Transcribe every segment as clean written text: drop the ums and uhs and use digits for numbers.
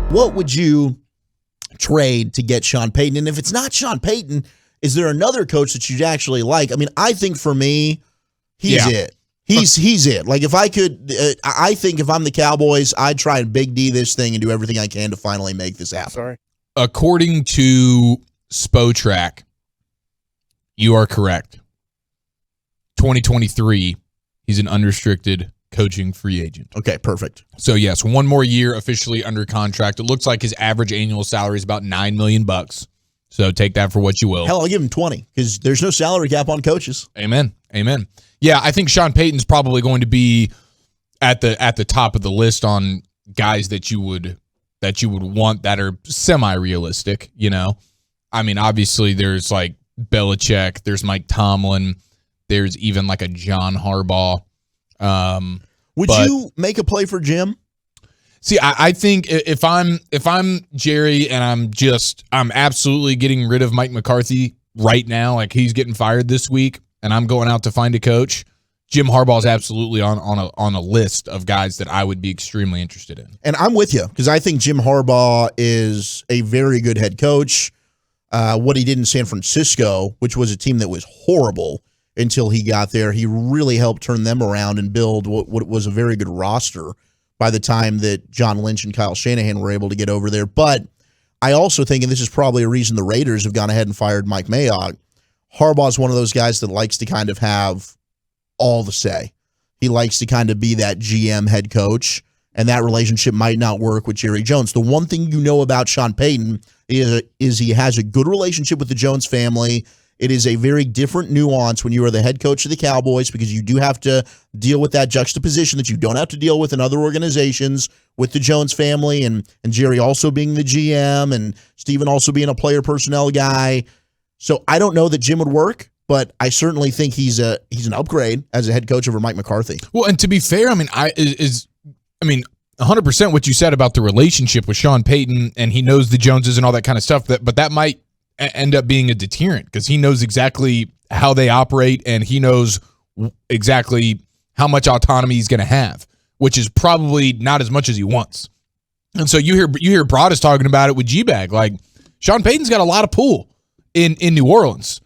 What would you trade to get Sean Payton? And if it's not Sean Payton, is there another coach that you'd actually like? I mean, I think for me, he's it. He's it. Like if I could, I think if I'm the Cowboys, I'd try and big D this thing and do everything I can to finally make this happen. Sorry. According to Spotrac, you are correct. 2023, he's an unrestricted coaching free agent. Okay, perfect. So yes, one more year officially under contract. It looks like his average annual salary is about $9 million. So take that for what you will. Hell, I'll give him 20 because there's no salary cap on coaches. Amen. Yeah, I think Sean Payton's probably going to be at the top of the list on guys that you would want that are semi-realistic, you know. I mean, obviously there's like Belichick, there's Mike Tomlin, there's even like a John Harbaugh. Would you make a play for Jim? See, I think if I'm Jerry and I'm absolutely getting rid of Mike McCarthy right now, like he's getting fired this week, and I'm going out to find a coach, Jim Harbaugh's absolutely on a list of guys that I would be extremely interested in. And I'm with you because I think Jim Harbaugh is a very good head coach. What he did in San Francisco, which was a team that was horrible until he got there, he really helped turn them around and build what was a very good roster by the time that John Lynch and Kyle Shanahan were able to get over there. But I also think, and this is probably a reason the Raiders have gone ahead and fired Mike Mayock, Harbaugh's one of those guys that likes to kind of have all the say. He likes to kind of be that GM head coach, and that relationship might not work with Jerry Jones. The one thing you know about Sean Payton is he has a good relationship with the Jones family. It is a very different nuance when you are the head coach of the Cowboys because you do have to deal with that juxtaposition that you don't have to deal with in other organizations with the Jones family and Jerry also being the GM and Steven also being a player personnel guy. So I don't know that Jim would work, but I certainly think he's an upgrade as a head coach over Mike McCarthy. Well, and to be fair, I mean, 100% what you said about the relationship with Sean Payton and he knows the Joneses and all that kind of stuff, but that might end up being a deterrent because he knows exactly how they operate and he knows exactly how much autonomy he's going to have, which is probably not as much as he wants. And so you hear Broadus talking about it with G-Bag. Like, Sean Payton's got a lot of pull in New Orleans.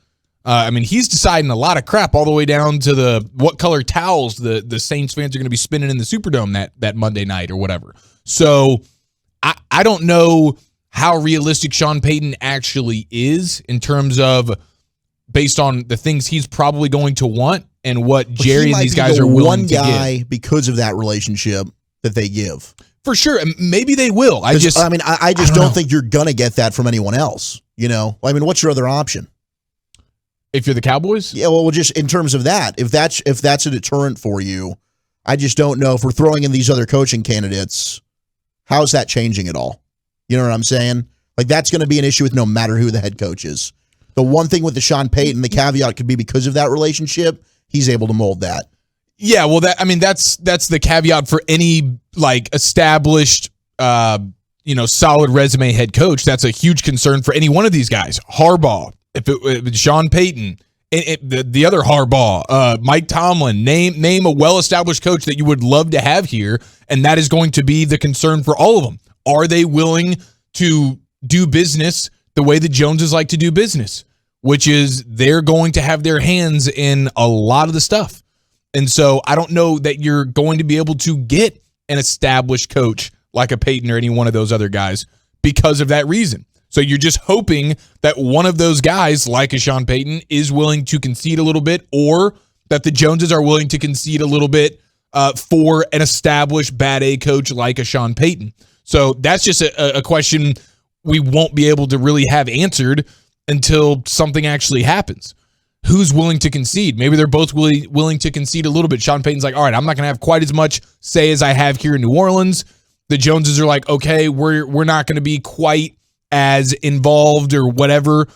I mean, he's deciding a lot of crap all the way down to what color towels the Saints fans are going to be spinning in the Superdome that Monday night or whatever. So I don't know how realistic Sean Payton actually is in terms of based on the things he's probably going to want and what Jerry and these guys are willing to give. Because of that relationship that they give. For sure. Maybe they will. I just don't think you're going to get that from anyone else. You know, I mean, what's your other option? If you're the Cowboys? Yeah, well, just in terms of that, if that's a deterrent for you, I just don't know if we're throwing in these other coaching candidates, how's that changing at all? You know what I'm saying? Like, that's going to be an issue with no matter who the head coach is. The one thing with the Sean Payton, the caveat could be because of that relationship, he's able to mold that. Yeah, well, that's the caveat for any like established, solid resume head coach. That's a huge concern for any one of these guys. Harbaugh, if it Sean Payton, the other Harbaugh, Mike Tomlin, name a well-established coach that you would love to have here, and that is going to be the concern for all of them. Are they willing to do business the way the Joneses like to do business, which is they're going to have their hands in a lot of the stuff. And so I don't know that you're going to be able to get an established coach like a Payton or any one of those other guys because of that reason. So you're just hoping that one of those guys, like a Sean Payton, is willing to concede a little bit, or that the Joneses are willing to concede a little bit for an established bad A coach like a Sean Payton. So that's just a question we won't be able to really have answered until something actually happens. Who's willing to concede? Maybe they're both willing to concede a little bit. Sean Payton's like, all right, I'm not going to have quite as much say as I have here in New Orleans. The Joneses are like, okay, we're not going to be quite as involved or whatever,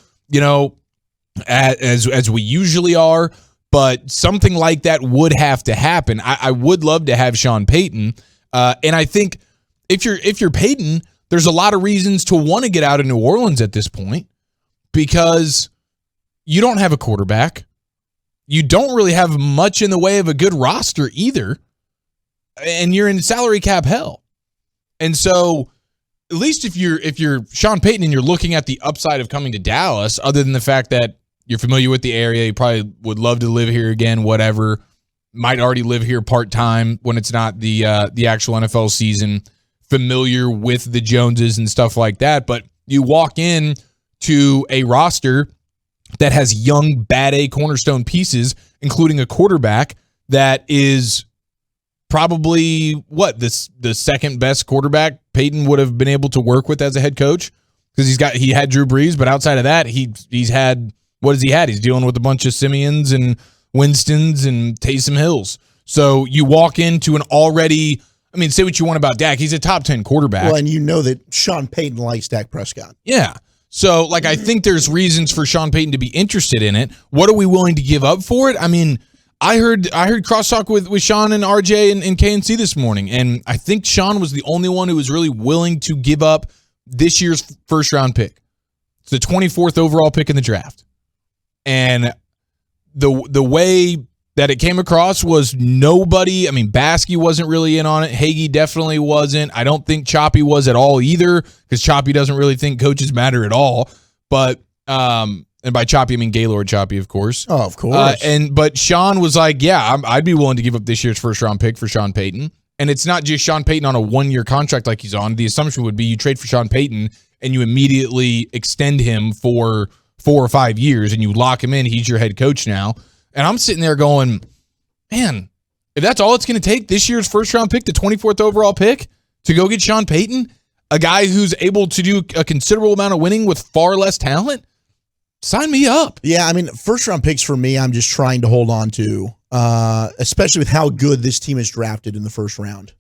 as we usually are. But something like that would have to happen. I would love to have Sean Payton, and I think if you're Payton, there's a lot of reasons to want to get out of New Orleans at this point because you don't have a quarterback. You don't really have much in the way of a good roster either. And you're in salary cap hell. And so at least if you're Sean Payton and you're looking at the upside of coming to Dallas, other than the fact that you're familiar with the area, you probably would love to live here again, whatever. Might already live here part-time when it's not the actual NFL season, familiar with the Joneses and stuff like that. But you walk in to a roster that has young, bad A cornerstone pieces, including a quarterback that is probably, the second best quarterback Peyton would have been able to work with as a head coach, because he had Drew Brees, but outside of that, he's had, what has he had? He's dealing with a bunch of Simeons and Winstons and Taysom Hills. So you walk into an already, I mean, say what you want about Dak, he's a top 10 quarterback. Well, and you know that Sean Payton likes Dak Prescott. Yeah. So, I think there's reasons for Sean Payton to be interested in it. What are we willing to give up for it? I mean, I heard crosstalk with Sean and RJ and KNC this morning, and I think Sean was the only one who was really willing to give up this year's first round pick. It's the 24th overall pick in the draft. And the way that it came across was nobody, I mean, Baskey wasn't really in on it. Hagee definitely wasn't. I don't think Choppy was at all either, because Choppy doesn't really think coaches matter at all. But, and by Choppy, I mean Gaylord Choppy, of course. Oh, of course. But Sean was like, yeah, I'd be willing to give up this year's first round pick for Sean Payton. And it's not just Sean Payton on a 1-year contract like he's on. The assumption would be you trade for Sean Payton and you immediately extend him for 4 or 5 years and you lock him in. He's your head coach now. And I'm sitting there going, man, if that's all it's going to take, this year's first round pick, the 24th overall pick, to go get Sean Payton, a guy who's able to do a considerable amount of winning with far less talent, sign me up. Yeah, I mean, first round picks for me, I'm just trying to hold on to, especially with how good this team is drafted in the first round.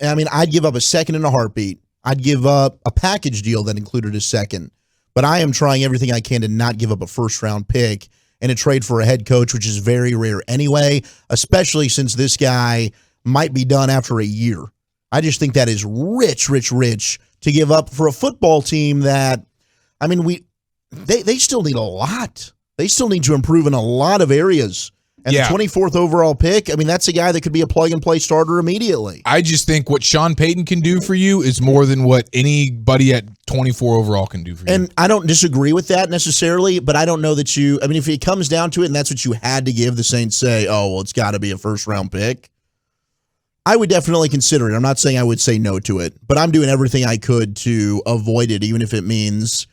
I'd give up a second in a heartbeat. I'd give up a package deal that included a second. But I am trying everything I can to not give up a first round pick and a trade for a head coach, which is very rare anyway, especially since this guy might be done after a year. I just think that is rich to give up for a football team that, I mean, they still need a lot. They still need to improve in a lot of areas. And the 24th overall pick, I mean, that's a guy that could be a plug-and-play starter immediately. I just think what Sean Payton can do for you is more than what anybody at 24 overall can do for you. And I don't disagree with that necessarily, but I don't know that if it comes down to it and that's what you had to give, the Saints say, oh, well, it's got to be a first-round pick, I would definitely consider it. I'm not saying I would say no to it, but I'm doing everything I could to avoid it, even if it means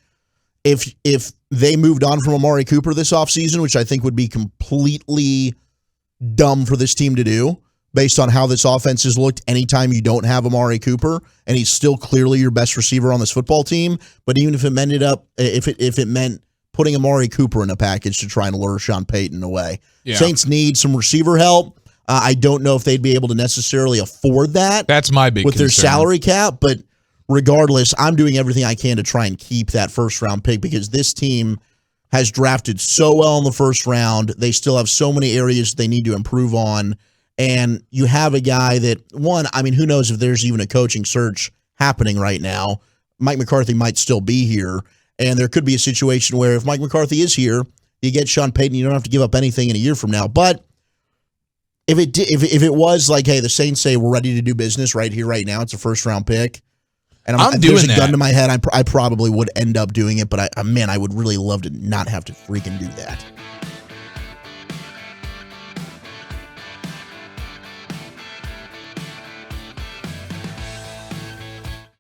if they moved on from Amari Cooper this offseason, which I think would be completely dumb for this team to do based on how this offense has looked anytime you don't have Amari Cooper, and he's still clearly your best receiver on this football team. But even if it meant putting Amari Cooper in a package to try and lure Sean Payton away. Yeah. Saints need some receiver help. I don't know if they'd be able to necessarily afford that. That's my big with concern. Their salary cap, but regardless, I'm doing everything I can to try and keep that first-round pick because this team has drafted so well in the first round. They still have so many areas they need to improve on. And you have a guy that, who knows if there's even a coaching search happening right now. Mike McCarthy might still be here. And there could be a situation where if Mike McCarthy is here, you get Sean Payton, you don't have to give up anything in a year from now. But if it was like, hey, the Saints say we're ready to do business right here, right now, it's a first-round pick, and there's a gun to my head, I probably would end up doing it, but I would really love to not have to freaking do that.